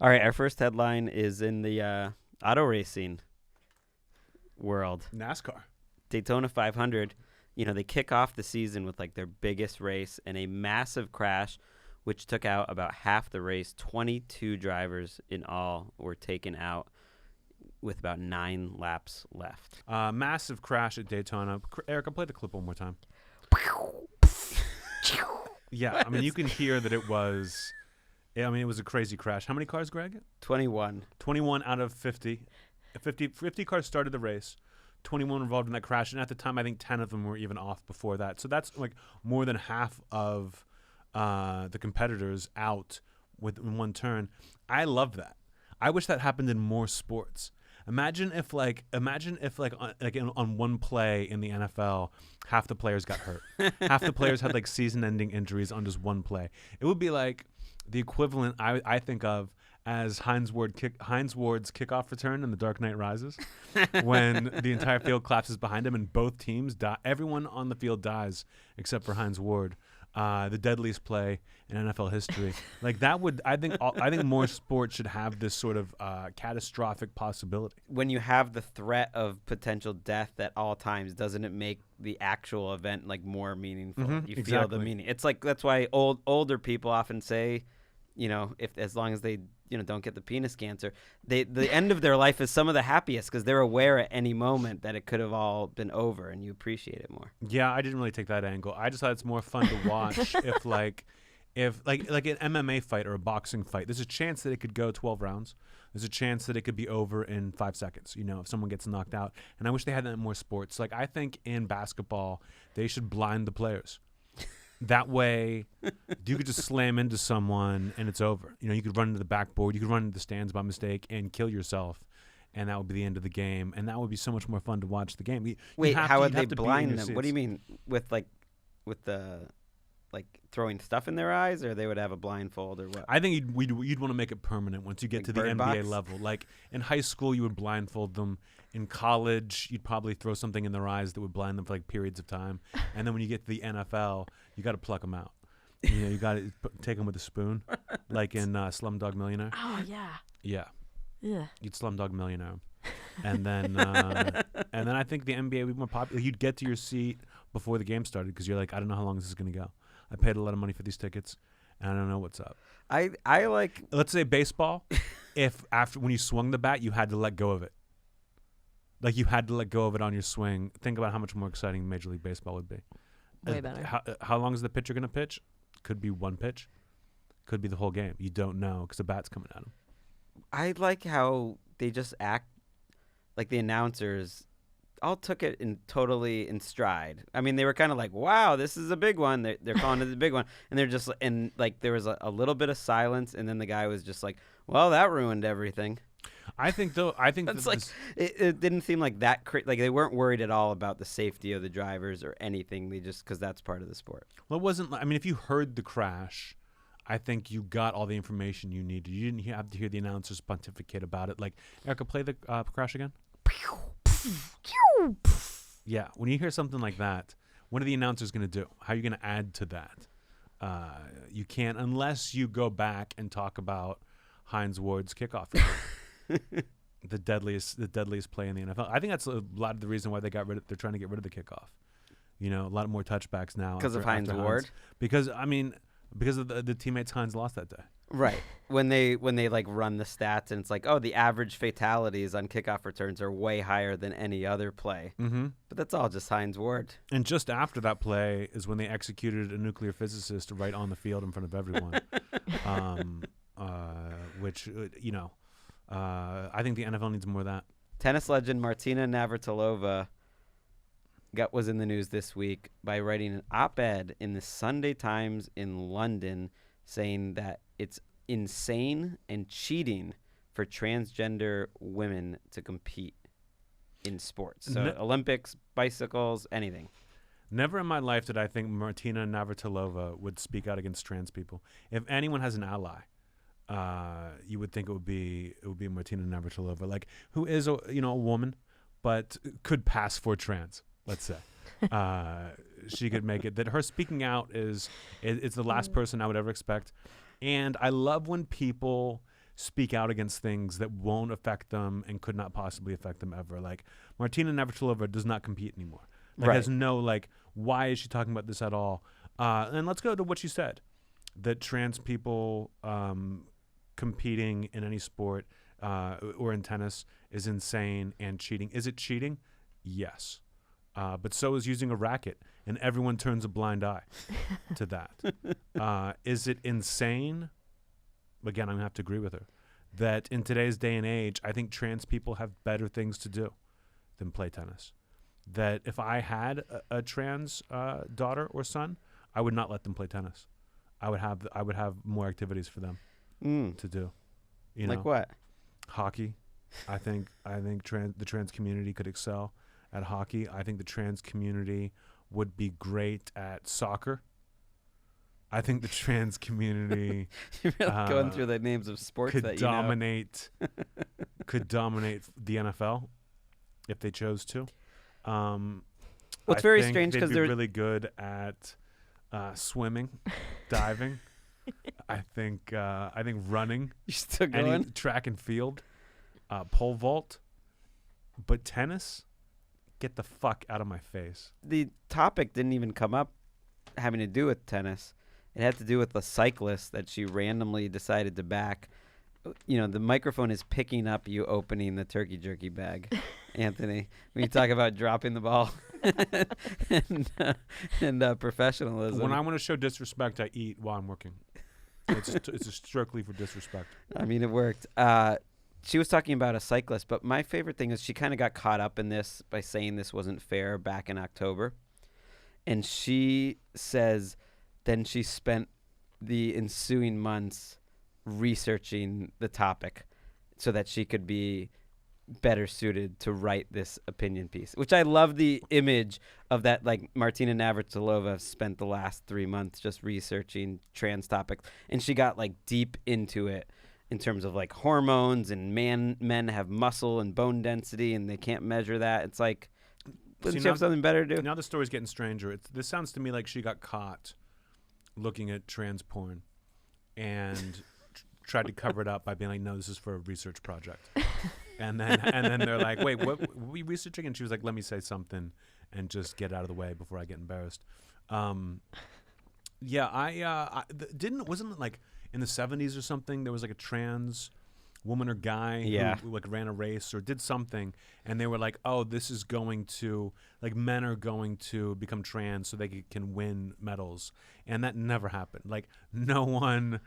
All right, our first headline is in the auto racing world. NASCAR. Daytona 500, they kick off the season with like their biggest race and a massive crash, which took out about half the race. 22 drivers in all were taken out with about 9 laps left. Massive crash at Daytona. Erica, play the clip one more time. Yeah, I mean, you can hear that it was... Yeah, I mean, it was a crazy crash. How many cars, Greg? 21. 21 out of 50. 50 cars started the race. 21 were involved in that crash. And at the time, I think 10 of them were even off before that. So that's like more than half of the competitors out in one turn. I love that. I wish that happened in more sports. Imagine if on one play in the NFL, half the players got hurt. Half the players had like season-ending injuries on just one play. It would be like the equivalent I think of as Hines Ward's kickoff return in The Dark Knight Rises, when the entire field collapses behind him and both teams die. Everyone on the field dies except for Hines Ward. The deadliest play in NFL history. Like that would, I think more sports should have this sort of catastrophic possibility. When you have the threat of potential death at all times, doesn't it make the actual event like more meaningful? You feel the meaning. It's like that's why older people often say, if as long as they don't get the penis cancer, the end of their life is some of the happiest because they're aware at any moment that it could have all been over and you appreciate it more. Yeah, I didn't really take that angle. I just thought it's more fun to watch if an MMA fight or a boxing fight, there's a chance that it could go 12 rounds. There's a chance that it could be over in 5 seconds, if someone gets knocked out. And I wish they had that in more sports. Like I think in basketball, they should blind the players. That way, you could just slam into someone and it's over. You could run into the backboard, you could run into the stands by mistake and kill yourself, and that would be the end of the game. And that would be so much more fun to watch the game. Wait, how would they blind them? What do you mean with the throwing stuff in their eyes, or they would have a blindfold, or what? I think you'd want to make it permanent once you get to the NBA level. Like in high school, you would blindfold them. In college, you'd probably throw something in their eyes that would blind them for like periods of time. And then when you get to the NFL, you got to pluck them out. You got to take them with a spoon, like in Slumdog Millionaire. Oh yeah. Yeah. Yeah. You'd Slumdog Millionaire, and then I think the NBA would be more popular. You'd get to your seat before the game started because you're like, I don't know how long this is going to go. I paid a lot of money for these tickets, and I don't know what's up. I like. Let's say baseball. If when you swung the bat, you had to let go of it. Like you had to let go of it on your swing. Think about how much more exciting Major League Baseball would be. Way better. How long is the pitcher going to pitch? Could be one pitch. Could be the whole game. You don't know because the bat's coming at him. I like how they just act like the announcers all took it totally in stride. I mean, they were kind of like, wow, this is a big one. They're calling it the big one. And they're just, and like there was a little bit of silence. And then the guy was just like, well, that ruined everything. I think that's like it didn't seem like that like they weren't worried at all about the safety of the drivers or anything. They just because that's part of the sport. Well, it wasn't. I mean, if you heard the crash, I think you got all the information you needed. You didn't have to hear the announcers pontificate about it. Like, Erica, play the crash again. Yeah, when you hear something like that, what are the announcers going to do? How are you going to add to that? You can't unless you go back and talk about Hines Ward's kickoff. the deadliest play in the NFL. I think that's a lot of the reason why they're trying to get rid of the kickoff. A lot more touchbacks now because of Hines Ward. Because of the teammates Hines lost that day. Right. When they like run the stats and it's like, oh, the average fatalities on kickoff returns are way higher than any other play. Mm-hmm. But that's all just Hines Ward. And just after that play is when they executed a nuclear physicist right on the field in front of everyone. Which I think the NFL needs more of that. Tennis legend Martina Navratilova was in the news this week by writing an op-ed in the Sunday Times in London saying that it's insane and cheating for transgender women to compete in sports. So Olympics, bicycles, anything. Never in my life did I think Martina Navratilova would speak out against trans people. If anyone has an ally, you would think it would be Martina Navratilova, like who is a woman, but could pass for trans. Let's say she could make it. That her speaking out it's the last person I would ever expect. And I love when people speak out against things that won't affect them and could not possibly affect them ever. Like Martina Navratilova does not compete anymore. Like has no like, why is she talking about this at all? And let's go to what she said, that trans people competing in any sport or in tennis is insane and cheating. Is it cheating? Yes. But so is using a racket, and everyone turns a blind eye to that. Is it insane? Again, I'm going to have to agree with her. That in today's day and age, I think trans people have better things to do than play tennis. That if I had a trans daughter or son, I would not let them play tennis. I would have more activities for them to do. You know, like what? Hockey. I think the trans community could excel at hockey. I think the trans community would be great at soccer. I think the trans community You're really going through the names of sports could that dominate could dominate the NFL if they chose to. It's very strange because they're really good at swimming, diving. I think running. You're still going? Track and field, pole vault, but tennis. Get the fuck out of my face. The topic didn't even come up having to do with tennis. It had to do with the cyclist that she randomly decided to back. You know, the microphone is picking up you opening the turkey jerky bag, Anthony. When you talk about dropping the ball and professionalism. When I want to show disrespect, I eat while I'm working. It's strictly for disrespect. I mean, it worked. She was talking about a cyclist, but my favorite thing is she kind of got caught up in this by saying this wasn't fair back in October. And she says then she spent the ensuing months researching the topic so that she could be better suited to write this opinion piece, which I love the image of that. Like Martina Navratilova spent the last 3 months just researching trans topics, and she got like deep into it in terms of like hormones and men have muscle and bone density and they can't measure that. It's like, doesn't she have something better to do? Now the story's getting stranger. This sounds to me like she got caught looking at trans porn and tried to cover it up by being like, no, this is for a research project. and then they're like, wait, what were we researching? And she was like, let me say something and just get out of the way before I get embarrassed. Wasn't it like in the 70s or something, there was like a trans woman or guy who like ran a race or did something, and they were like, oh, this is going to, like, men are going to become trans so they can win medals. And that never happened. Like, no one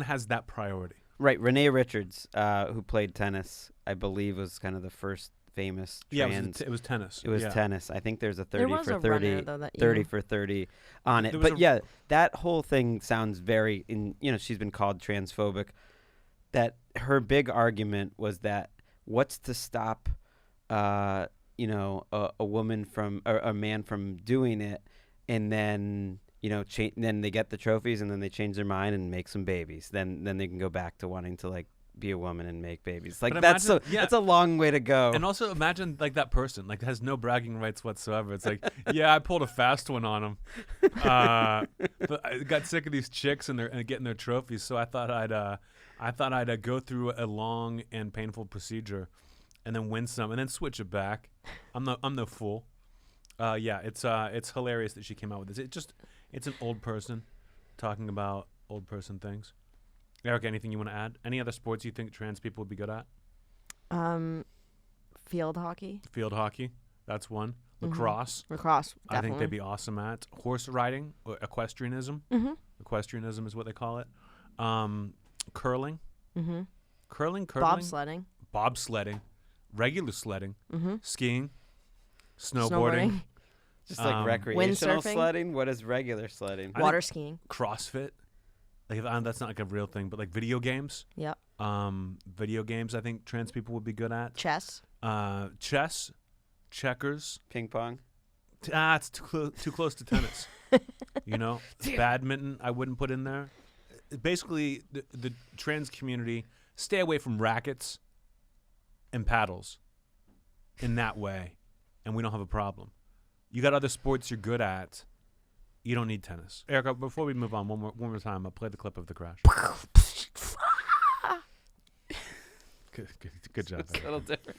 has that priority. Right. Renee Richards, who played tennis, I believe was kind of the first famous trans. Yeah, it was tennis. It was tennis. I think there's a 30 for 30, runner, though, 30 for 30 on it. But yeah, that whole thing sounds very, she's been called transphobic. That her big argument was that what's to stop, a woman from, or a man from doing it, and then, then they get the trophies and then they change their mind and make some babies. Then they can go back to wanting to like be a woman and make babies. Like that's a long way to go. And also imagine like that person like has no bragging rights whatsoever. It's like, yeah, I pulled a fast one on him. But I got sick of these chicks and they're getting their trophies, so I thought I'd go through a long and painful procedure and then win some and then switch it back. I'm no fool. It's hilarious that she came out with this. It's an old person talking about old person things. Eric, anything you want to add? Any other sports you think trans people would be good at? Field hockey. Field hockey, that's one. Lacrosse. Lacrosse, definitely. I think they'd be awesome at. Horse riding, or equestrianism. Equestrianism is what they call it. Curling. Curling. Bobsledding. Regular sledding. Skiing. Snowboarding. Just like recreational sledding. What is regular sledding? Water skiing. CrossFit. Like that's not like a real thing, but like video games. Yep. Video games, I think trans people would be good at. Chess. Chess, checkers, ping pong. It's too close to tennis. Badminton, I wouldn't put in there. Basically, the trans community stay away from rackets and paddles in that way, and we don't have a problem. You got other sports you're good at. You don't need tennis. Erica, before we move on, one more time, I'll play the clip of the crash. Good job. It's a little different.